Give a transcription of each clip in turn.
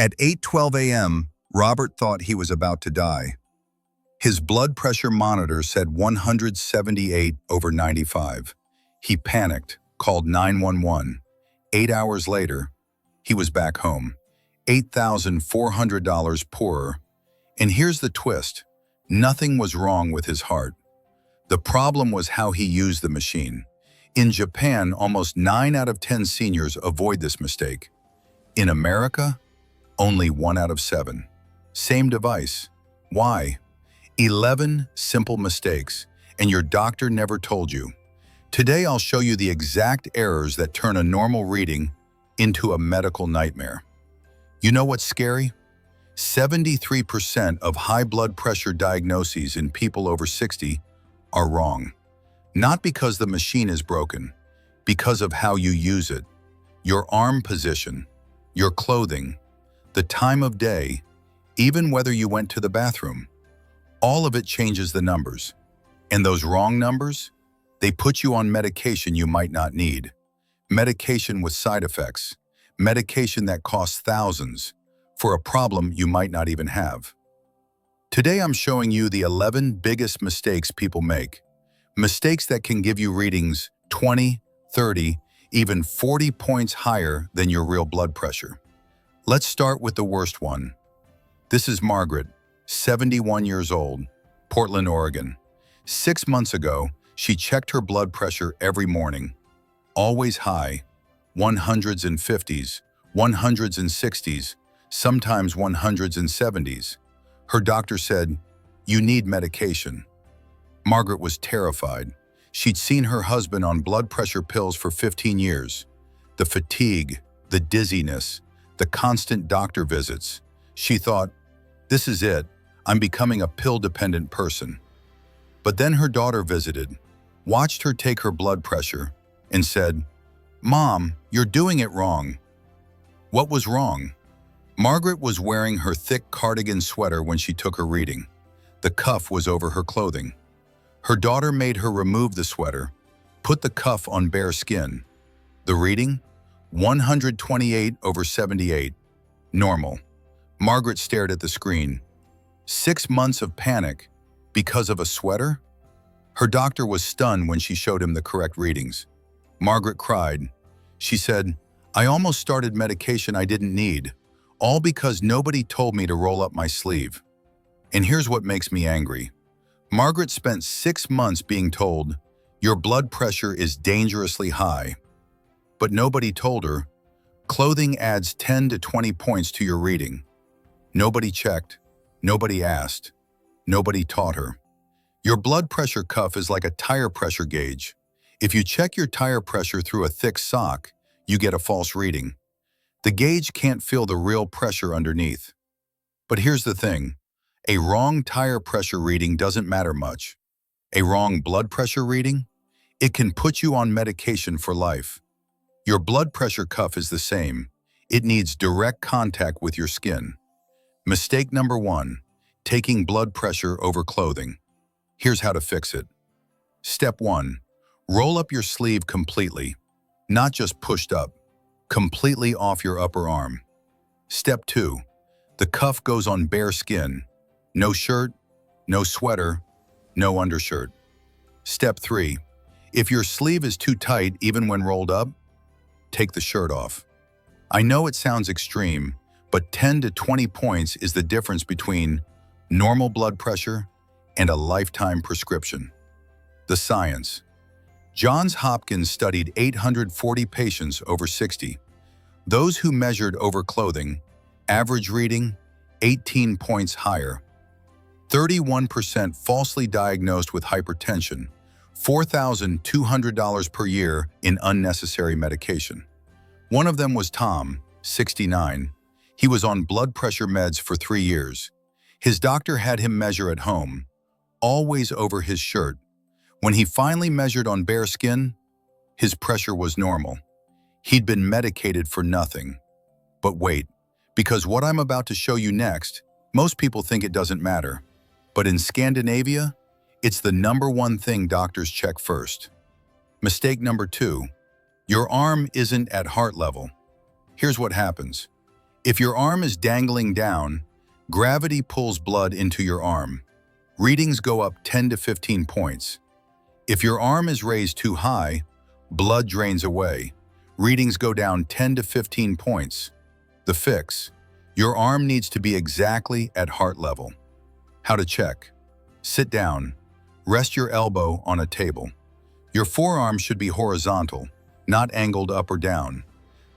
At 8:12 a.m., Robert thought he was about to die. His blood pressure monitor said 178/95. He panicked, called 911. 8 hours later, he was back home, $8,400 poorer. And here's the twist. Nothing was wrong with his heart. The problem was how he used the machine. In Japan, almost 9 out of 10 seniors avoid this mistake. In America, only 1 out of 7. Same device. Why? 11 simple mistakes, and your doctor never told you. Today, I'll show you the exact errors that turn a normal reading into a medical nightmare. You know what's scary? 73% of high blood pressure diagnoses in people over 60 are wrong. Not because the machine is broken, because of how you use it. Your arm position, your clothing, the time of day, even whether you went to the bathroom. All of it changes the numbers. And those wrong numbers, they put you on medication you might not need. Medication with side effects. Medication that costs thousands for a problem you might not even have. Today I'm showing you the 11 biggest mistakes people make. Mistakes that can give you readings 20, 30, even 40 points higher than your real blood pressure. Let's start with the worst one. This is Margaret, 71 years old, Portland, Oregon. 6 months ago, she checked her blood pressure every morning. Always high, 150s, 160s, sometimes 170s. Her doctor said, "You need medication." Margaret was terrified. She'd seen her husband on blood pressure pills for 15 years. The fatigue, the dizziness, the constant doctor visits. She thought, "This is it. I'm becoming a pill-dependent person." But then her daughter visited, watched her take her blood pressure, and said, "Mom, you're doing it wrong." What was wrong? Margaret was wearing her thick cardigan sweater when she took her reading. The cuff was over her clothing. Her daughter made her remove the sweater, put the cuff on bare skin. The reading? 128/78. Normal. Margaret stared at the screen. 6 months of panic because of a sweater? Her doctor was stunned when she showed him the correct readings. Margaret cried. She said, "I almost started medication I didn't need, all because nobody told me to roll up my sleeve." And here's what makes me angry. Margaret spent 6 months being told, "Your blood pressure is dangerously high." But nobody told her, clothing adds 10 to 20 points to your reading. Nobody checked, nobody asked, nobody taught her. Your blood pressure cuff is like a tire pressure gauge. If you check your tire pressure through a thick sock, you get a false reading. The gauge can't feel the real pressure underneath. But here's the thing. A wrong tire pressure reading doesn't matter much. A wrong blood pressure reading? It can put you on medication for life. Your blood pressure cuff is the same. It needs direct contact with your skin. Mistake number 1, taking blood pressure over clothing. Here's how to fix it. Step 1, roll up your sleeve completely, not just pushed up, completely off your upper arm. Step 2, the cuff goes on bare skin. No shirt, no sweater, no undershirt. Step 3, if your sleeve is too tight even when rolled up, take the shirt off. I know it sounds extreme, but 10 to 20 points is the difference between normal blood pressure and a lifetime prescription. The science. Johns Hopkins studied 840 patients over 60. Those who measured over clothing, average reading, 18 points higher. 31% falsely diagnosed with hypertension, $4,200 per year in unnecessary medication. One of them was Tom, 69. He was on blood pressure meds for 3 years. His doctor had him measure at home, always over his shirt. When he finally measured on bare skin, his pressure was normal. He'd been medicated for nothing. But wait, because what I'm about to show you next, most people think it doesn't matter. But in Scandinavia, it's the #1 thing doctors check first. Mistake number 2, your arm isn't at heart level. Here's what happens. If your arm is dangling down, gravity pulls blood into your arm. Readings go up 10 to 15 points. If your arm is raised too high, blood drains away. Readings go down 10 to 15 points. The fix: your arm needs to be exactly at heart level. How to check: sit down. Rest your elbow on a table. Your forearm should be horizontal, not angled up or down.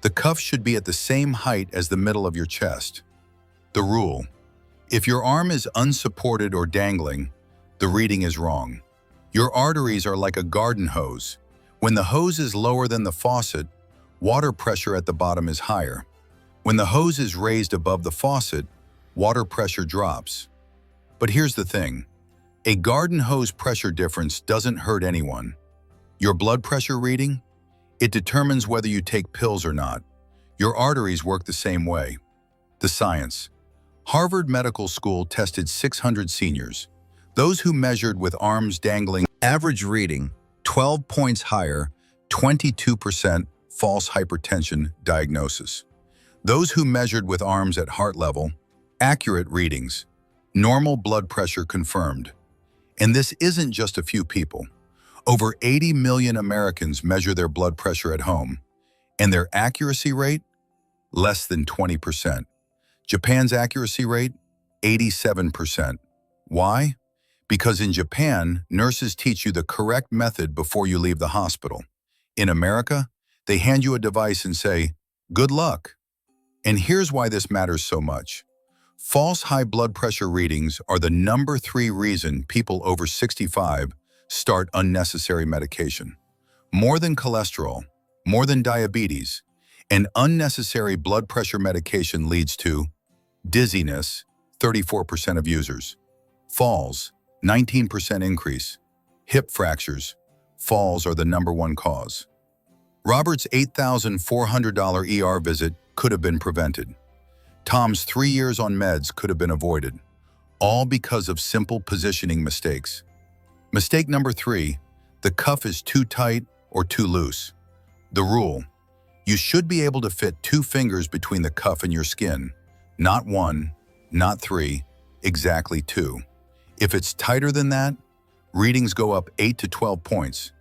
The cuff should be at the same height as the middle of your chest. The rule: if your arm is unsupported or dangling, the reading is wrong. Your arteries are like a garden hose. When the hose is lower than the faucet, water pressure at the bottom is higher. When the hose is raised above the faucet, water pressure drops. But here's the thing: a garden hose pressure difference doesn't hurt anyone. Your blood pressure reading? It determines whether you take pills or not. Your arteries work the same way. The science: Harvard Medical School tested 600 seniors. Those who measured with arms dangling, average reading 12 points higher, 22% false hypertension diagnosis. Those who measured with arms at heart level, accurate readings, normal blood pressure confirmed. And this isn't just a few people. Over 80 million Americans measure their blood pressure at home, and their accuracy rate? Less than 20%. Japan's accuracy rate? 87%. Why? Because in Japan, nurses teach you the correct method before you leave the hospital. In America, they hand you a device and say, "Good luck." And here's why this matters so much. False high blood pressure readings are the number 3 reason people over 65 start unnecessary medication. More than cholesterol, more than diabetes, an unnecessary blood pressure medication leads to dizziness, 34% of users; falls, 19% increase; hip fractures. Falls are the number 1 cause. Robert's $8,400 ER visit could have been prevented. Tom's 3 years on meds could have been avoided, all because of simple positioning mistakes. Mistake number 3, the cuff is too tight or too loose. The rule: you should be able to fit 2 fingers between the cuff and your skin. Not 1, not 3, exactly 2. If it's tighter than that, readings go up 8 to 12 points.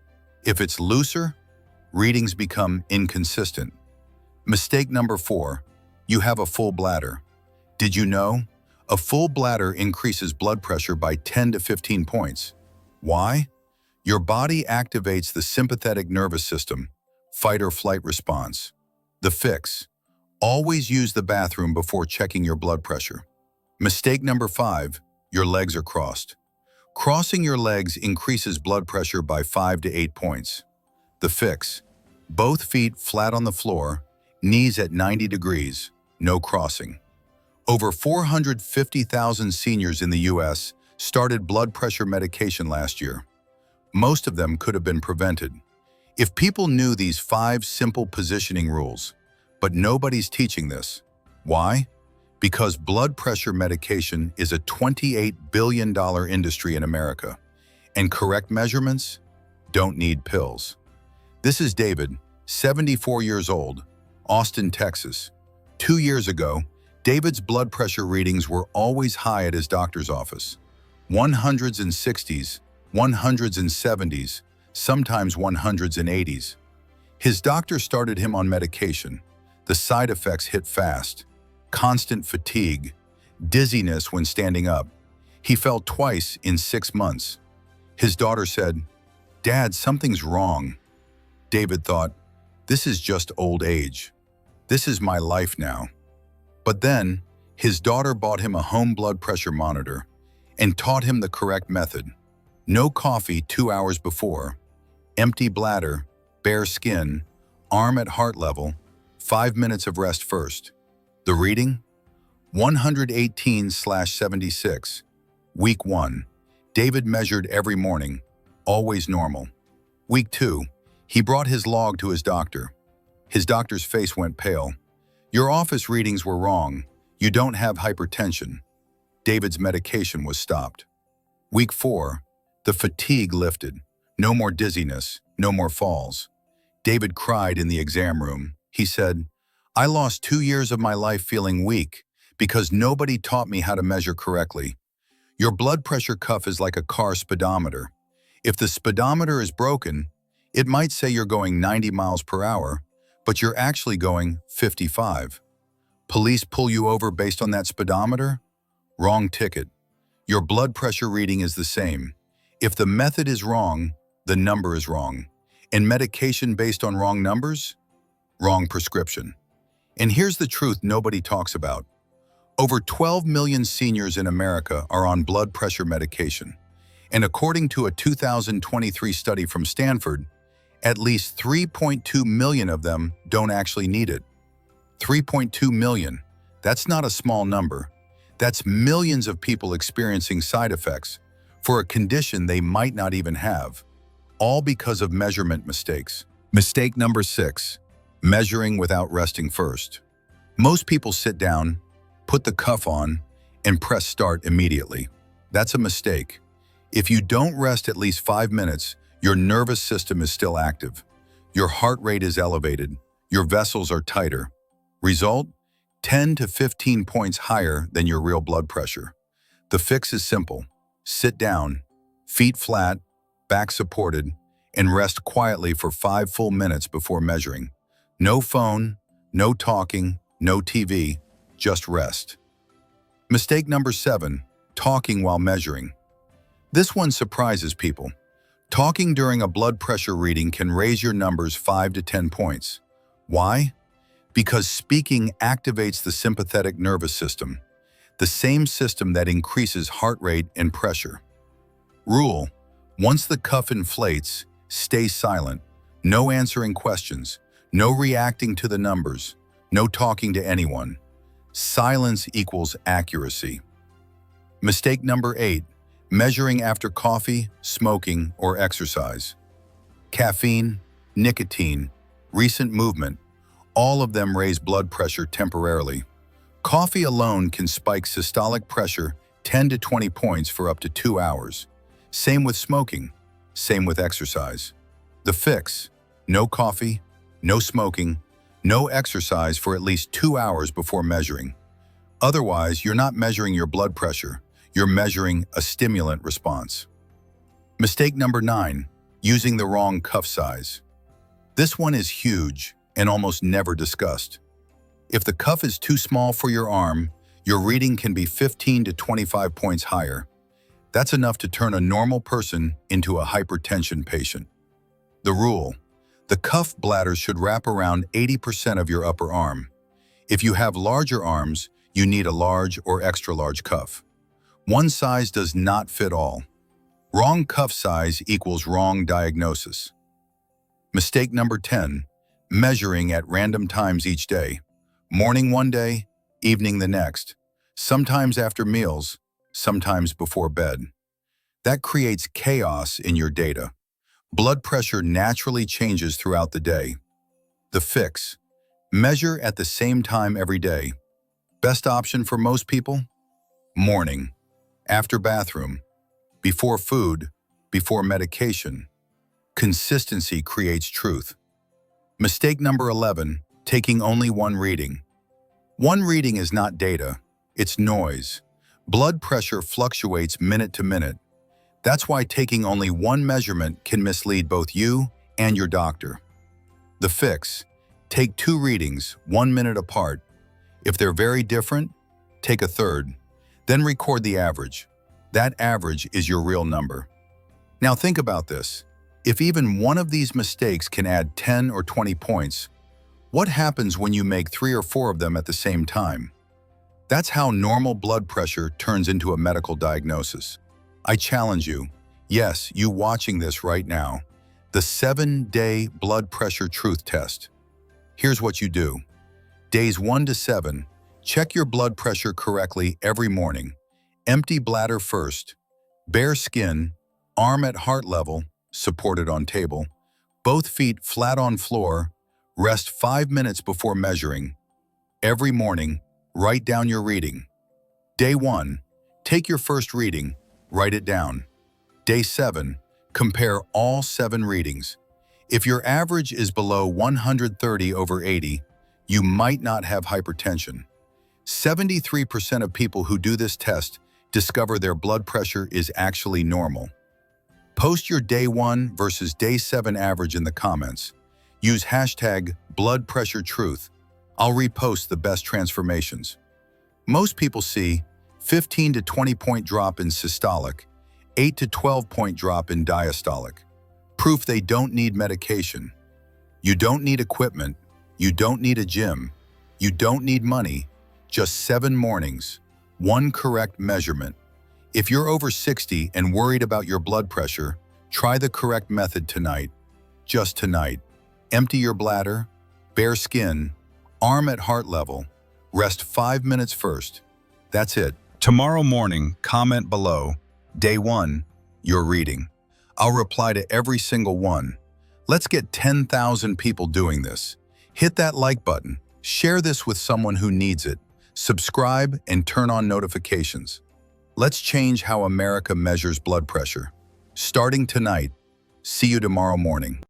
If it's looser, readings become inconsistent. Mistake number 4, you have a full bladder. Did you know? A full bladder increases blood pressure by 10 to 15 points. Why? Your body activates the sympathetic nervous system, fight or flight response. The fix: always use the bathroom before checking your blood pressure. Mistake number 5, your legs are crossed. Crossing your legs increases blood pressure by 5 to 8 points. The fix: both feet flat on the floor, knees at 90 degrees, no crossing. Over 450,000 seniors in the U.S. started blood pressure medication last year. Most of them could have been prevented. If people knew these 5 simple positioning rules, but nobody's teaching this. Why? Because blood pressure medication is a $28 billion industry in America, and correct measurements don't need pills. This is David, 74 years old, Austin, Texas. 2 years ago, David's blood pressure readings were always high at his doctor's office. 100s and 60s, 100s and 70s, sometimes 100s and 80s. His doctor started him on medication. The side effects hit fast: constant fatigue, dizziness when standing up. He fell twice in 6 months. His daughter said, "Dad, something's wrong." David thought, "This is just old age. This is my life now." But then, his daughter bought him a home blood pressure monitor and taught him the correct method. No coffee 2 hours before, empty bladder, bare skin, arm at heart level, 5 minutes of rest first. The reading? 118/76. Week 1. David measured every morning, always normal. Week 2. He brought his log to his doctor. His doctor's face went pale. "Your office readings were wrong. You don't have hypertension." David's medication was stopped. Week 4. The fatigue lifted. No more dizziness, no more falls. David cried in the exam room. He said, I lost 2 years of my life feeling weak because nobody taught me how to measure correctly. Your blood pressure cuff is like a car speedometer. If the speedometer is broken, it might say you're going 90 miles per hour, but you're actually going 55. Police pull you over based on that speedometer? Wrong ticket. Your blood pressure reading is the same. If the method is wrong, the number is wrong. And medication based on wrong numbers? Wrong prescription. And here's the truth nobody talks about. Over 12 million seniors in America are on blood pressure medication. And according to a 2023 study from Stanford, at least 3.2 million of them don't actually need it. 3.2 million. That's not a small number. That's millions of people experiencing side effects for a condition they might not even have, all because of measurement mistakes. Mistake number 6, measuring without resting first. Most people sit down, put the cuff on, and press start immediately. That's a mistake. If you don't rest at least 5 minutes, your nervous system is still active. Your heart rate is elevated. Your vessels are tighter. Result? 10 to 15 points higher than your real blood pressure. The fix is simple. Sit down, feet flat, back supported, and rest quietly for 5 full minutes before measuring. No phone, no talking, no TV, just rest. Mistake number 7, talking while measuring. This one surprises people. Talking during a blood pressure reading can raise your numbers 5 to 10 points. Why? Because speaking activates the sympathetic nervous system, the same system that increases heart rate and pressure. Rule: once the cuff inflates, stay silent. No answering questions, no reacting to the numbers, no talking to anyone. Silence equals accuracy. Mistake number 8, measuring after coffee, smoking, or exercise. Caffeine, nicotine, recent movement, all of them raise blood pressure temporarily. Coffee alone can spike systolic pressure 10 to 20 points for up to 2 hours. Same with smoking, same with exercise. The fix: no coffee, no smoking, no exercise for at least 2 hours before measuring. Otherwise, you're not measuring your blood pressure, you're measuring a stimulant response. Mistake number 9, using the wrong cuff size. This one is huge and almost never discussed. If the cuff is too small for your arm, your reading can be 15 to 25 points higher. That's enough to turn a normal person into a hypertension patient. The rule: the cuff bladder should wrap around 80% of your upper arm. If you have larger arms, you need a large or extra large cuff. One size does not fit all. Wrong cuff size equals wrong diagnosis. Mistake number 10, measuring at random times each day. Morning one day, evening the next. Sometimes after meals, sometimes before bed. That creates chaos in your data. Blood pressure naturally changes throughout the day. The fix: measure at the same time every day. Best option for most people? Morning, after bathroom, before food, before medication. Consistency creates truth. Mistake number 11, taking only one reading. One reading is not data, it's noise. Blood pressure fluctuates minute to minute. That's why taking only one measurement can mislead both you and your doctor. The fix: take 2 readings, 1 minute apart. If they're very different, take a third. Then record the average. That average is your real number. Now think about this. If even one of these mistakes can add 10 or 20 points, what happens when you make 3 or 4 of them at the same time? That's how normal blood pressure turns into a medical diagnosis. I challenge you, yes, you watching this right now, the 7-day blood pressure truth test. Here's what you do. Days 1 to 7, check your blood pressure correctly every morning. Empty bladder first, bare skin, arm at heart level, supported on table, both feet flat on floor, rest 5 minutes before measuring. Every morning, write down your reading. Day 1, take your first reading, write it down. Day 7, compare all 7 readings. If your average is below 130/80, You might not have hypertension. 73% of people who do this test discover their blood pressure is actually normal. Post your day 1 versus day 7 average in the comments. Use hashtag #BloodPressureTruth. I'll repost the best transformations. Most people see 15 to 20 point drop in systolic, 8 to 12 point drop in diastolic. Proof they don't need medication. You don't need equipment. You don't need a gym. You don't need money. Just 7 mornings, 1 correct measurement. If you're over 60 and worried about your blood pressure, try the correct method tonight. Just tonight. Empty your bladder, bare skin, arm at heart level. Rest 5 minutes first. That's it. Tomorrow morning, comment below. Day 1, your reading. I'll reply to every single one. Let's get 10,000 people doing this. Hit that like button. Share this with someone who needs it. Subscribe and turn on notifications. Let's change how America measures blood pressure. Starting tonight. See you tomorrow morning.